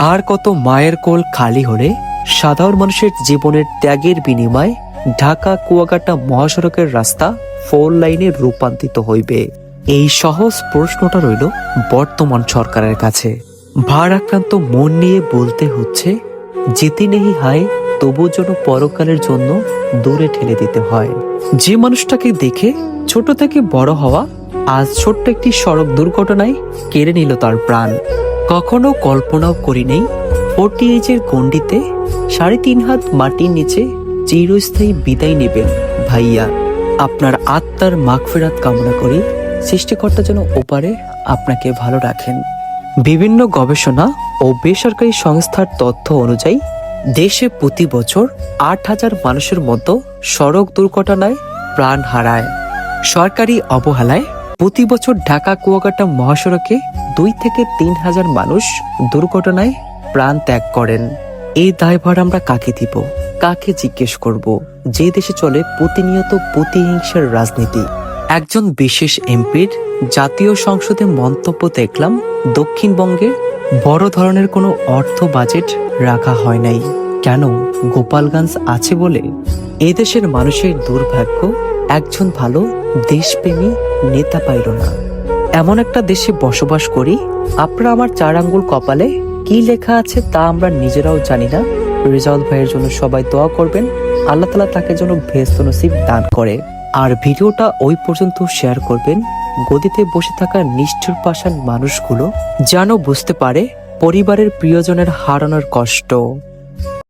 আর কত মায়ের কোল খালি হলে সাধারণ মানুষের জীবনের ত্যাগের বিনিময়ে ঢাকা কুয়াকাটা মহাসড়কের রাস্তা 4 লাইনে রূপান্তরিত হইবে? এই সহজ প্রশ্নটা রইল বর্তমান সরকারের কাছে। ভারাক্রান্ত মন নিয়ে বলতে হচ্ছে, যেতে নেই হায় তবু যেন পরকালের জন্য দূরে ঠেলে দিতে হয়। যে মানুষটাকে দেখে ছোট থেকে বড় হওয়া আজ ছোট্ট একটি সড়ক দুর্ঘটনায় কেড়ে নিল তার প্রাণ। কখনো কল্পনাও করি নেই 48-এর গণ্ডিতে 3.5 হাত মাটির নিচে চিরস্থায়ী বিদায় নেবেন ভাইয়া। আপনার আত্মার মাগফিরাত কামনা করি, সৃষ্টিকর্তা যেন ওপারে আপনাকে ভালো রাখেন। বিভিন্ন গবেষণা ও বেসরকারি সংস্থার তথ্য অনুযায়ী দেশে প্রতি বছর 8,000 মানুষের মতো সড়ক দুর্ঘটনায় প্রাণ হারায়। সরকারি অবহেলায় প্রতি বছর ঢাকা কুয়াকাটা মহাসড়কে 2 থেকে 3,000 মানুষ দুর্ঘটনায় প্রাণ ত্যাগ করেন। এই দায়ভার আমরা কাকে দিব, কাকে জিজ্ঞেস করব, যে দেশে চলে প্রতিনিয়ত প্রতিহিংসার রাজনীতি? একজন বিশেষ এমপির জাতীয় সংসদে মন্তব্য দেখলাম, দক্ষিণবঙ্গে বড় ধরনের কোনো অর্থ বাজেট রাখা হয় নাই। কেন? গোপালগঞ্জ আছে বলে? এদেশের মানুষের দুর্ভাগ্য, একজন ভালো দেশপ্রেমী নেতা পাইল না। এমন একটা দেশে বসবাস করি, আপনারা আমার 4 আঙ্গুল কপালে কি লেখা আছে তা আমরা নিজেরাও জানি না। রেজাউল ভাইয়ের জন্য সবাই দোয়া করবেন, আল্লাহ তাআলা তাকে যেন বেহেশত নসিব দান করে। আর ভিডিওটা ওই পর্যন্ত শেয়ার করবেন, গদিতে বসে থাকা নিষ্ঠুর পাষাণ মানুষগুলো যেন বুঝতে পারে পরিবারের প্রিয়জনের হারানোর কষ্ট।